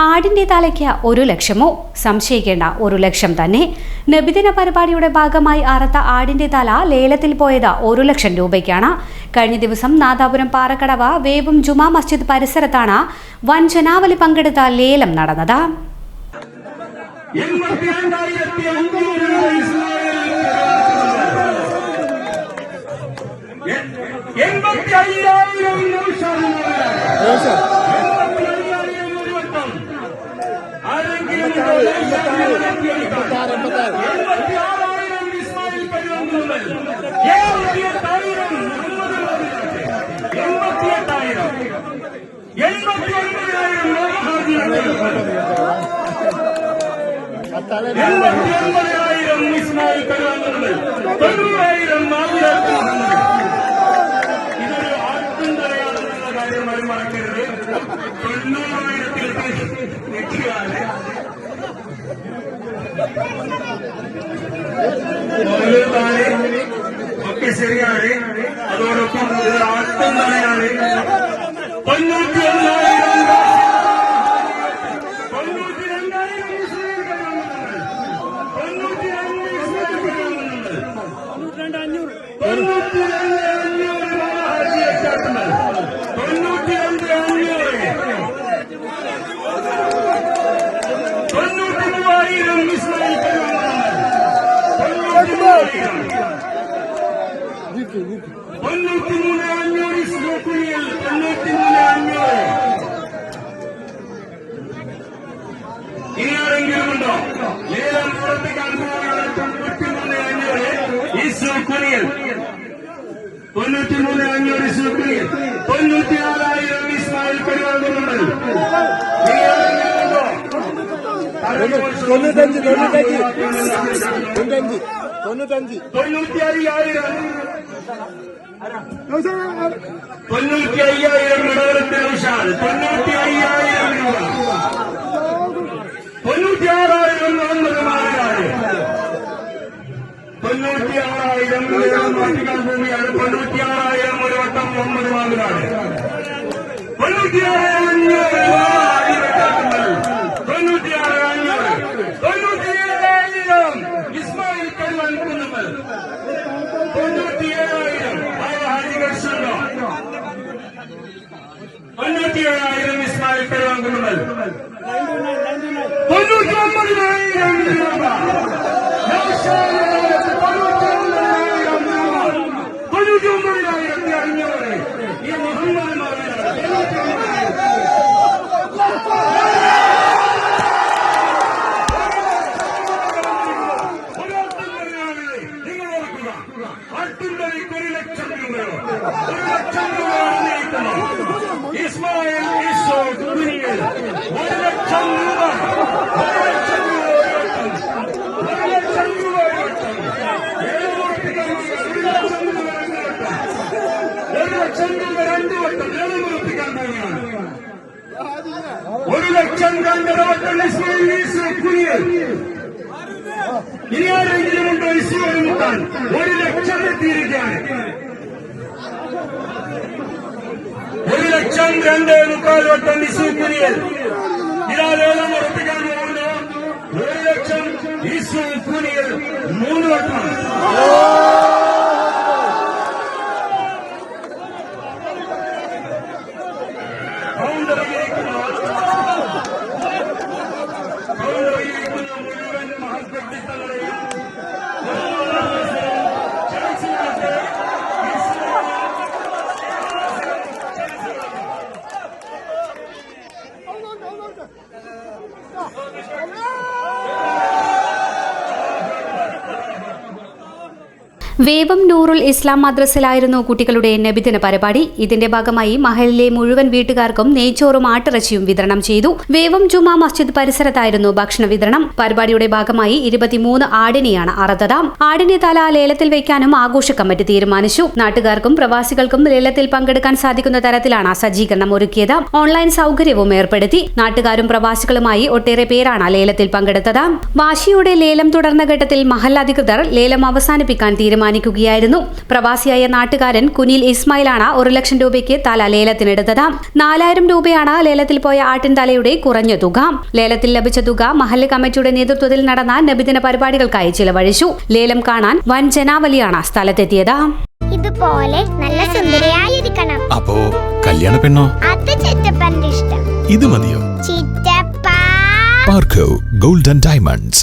ആടിന്റെ തലയ്ക്ക് 1 ലക്ഷമോ? സംശയിക്കേണ്ട, 1 ലക്ഷം തന്നെ. നബിദിന പരിപാടിയുടെ ഭാഗമായി അറുത്ത ആടിന്റെ തല ലേലത്തിൽ പോയത് 1 ലക്ഷം രൂപയ്ക്കാണ്. കഴിഞ്ഞ ദിവസം നാദാപുരം പാറക്കടവ് വേവും ജുമാ മസ്ജിദ് പരിസരത്താണ് വൻ ജനാവലി പങ്കെടുത്ത ലേലം നടന്നത്. ഒക്കെ ശരിയാണ്. അതോടൊപ്പം ആട്ടം തന്നെയാണ്. 91,000 ഇനിയാരെങ്കിലുമുണ്ടോ? ലേലം പ്രവർത്തിക്കാൻ പോവുകയാണ്. 93,500 ഇസ്രായേൽ, 93,500 ഇസ്രായേൽ, 94,000 ഇസ്മായിൽ പരിപാടികളുണ്ട്. ഇനിയാരെങ്കിലുമുണ്ടോ? 95,000 മടവരത്തെ വിശാൽ, 95,000 രൂപ, 96,000 മുഹമ്മദ് മാലികാട്, 96,000 മാറ്റിക്കാൻ ഭൂമിയാണ്. 96,000 ഒരു വട്ടം മുഹമ്മദ് മാലികാട്, 96,500 ഇസ്മായിൽ കരുവാൻ കുന്നുമ്മൽ, 97,000 97,000 ഇസ്മായിൽ കരുവാൻ കുന്നുമ്മൽ, 99,000 രൂപ, 99,500 ഈ മുഹമ്മദ് മാലികാട്. അട്ടുണ്ടലിക്ക് 1 ലക്ഷം രൂപയോ? 1 ലക്ഷം രൂപ ഇസ്മായിൽ ഈശോ കുനിയൽ, 1 ലക്ഷം രൂപ, 1 ലക്ഷം രൂപ, 1 ലക്ഷം രൂപ, 1 ലക്ഷം രൂപ 2 വട്ടം നിലനിർത്തിക്കാൻ പോവുകയാണ്. 1 ലക്ഷം 2 വട്ടം ഇസ്മായിൽ ഈശോ കുനിയൽ. ഇനി ആരെങ്കിലും ഉണ്ടോ ഇസ്മായിൽ മുട്ടാൻ? 1 ലക്ഷം എത്തിയിരിക്കുകയാണ്. 1 ലക്ഷം 2.25 വട്ടം ഇസു കുനിയൽ. ഇതാ ലേലം ഉറപ്പിക്കാൻ പോകുന്നു. 1 ലക്ഷം ഇസു കുനിയൽ 3 വട്ടം. മുഴുവൻ മഹത്വത്തിത്തങ്ങളെയും വേവം നൂറുൽ ഇസ്ലാം മദ്രസയിലായിരുന്നു കുട്ടികളുടെ നബിദിന പരിപാടി. ഇതിന്റെ ഭാഗമായി മഹലിലെ മുഴുവൻ വീട്ടുകാർക്കും നെയ്ച്ചോറും ആട്ടിറച്ചിയും വിതരണം ചെയ്തു. വേവം ജുമാ മസ്ജിദ് പരിസരത്തായിരുന്നു ഭക്ഷണ വിതരണം. പരിപാടിയുടെ ഭാഗമായി 23 ആടിനെയാണ് അറുത്തത്. ആടിന്റെ തല ലേലത്തിൽ വയ്ക്കാനും ആഘോഷ കമ്മിറ്റി തീരുമാനിച്ചു. നാട്ടുകാർക്കും പ്രവാസികൾക്കും ലേലത്തിൽ പങ്കെടുക്കാൻ സാധിക്കുന്ന തരത്തിലാണ് സജ്ജീകരണം ഒരുക്കിയത്. ഓൺലൈൻ സൗകര്യവും ഏർപ്പെടുത്തി. നാട്ടുകാരും പ്രവാസികളുമായി ഒട്ടേറെ പേരാണ് ലേലത്തിൽ പങ്കെടുത്തത്. വാശിയോടെ ലേലം തുടർന്ന ഘട്ടത്തിൽ മഹൽ അധികൃതർ ലേലം അവസാനിപ്പിക്കാൻ തീരുമാനിച്ചു. തീരുമാനിക്കുകയായിരുന്നു. പ്രവാസിയായ നാട്ടുകാരൻ കുനിൽ ഇസ്മായിലാണ് 1 ലക്ഷം രൂപയ്ക്ക് തല ലേലത്തിനെടുത്തത്. 4000 രൂപയാണ് ലേലത്തിൽ പോയ ആട്ടിൻ തലയുടെ കുറഞ്ഞ തുക. ലേലത്തിൽ ലഭിച്ച തുക മഹല്ല് കമ്മിറ്റിയുടെ നേതൃത്വത്തിൽ നടന്ന നബിദിന പരിപാടികൾക്കായി ചിലവഴിച്ചു. ലേലം കാണാൻ വൻ ജനാവലിയാണ് സ്ഥലത്തെത്തിയത്. ഇതുപോലെ നല്ല സുന്ദരിയായിരിക്കണം. അപ്പോ കല്യാണ പെണ്ണോ? അത് ചിറ്റപ്പന്റെ ഇഷ്ടം. ഇത് മതിയോ? ചിറ്റപ്പ പാർക്കോ ഗോൾഡൻ ഡയമണ്ട്സ്.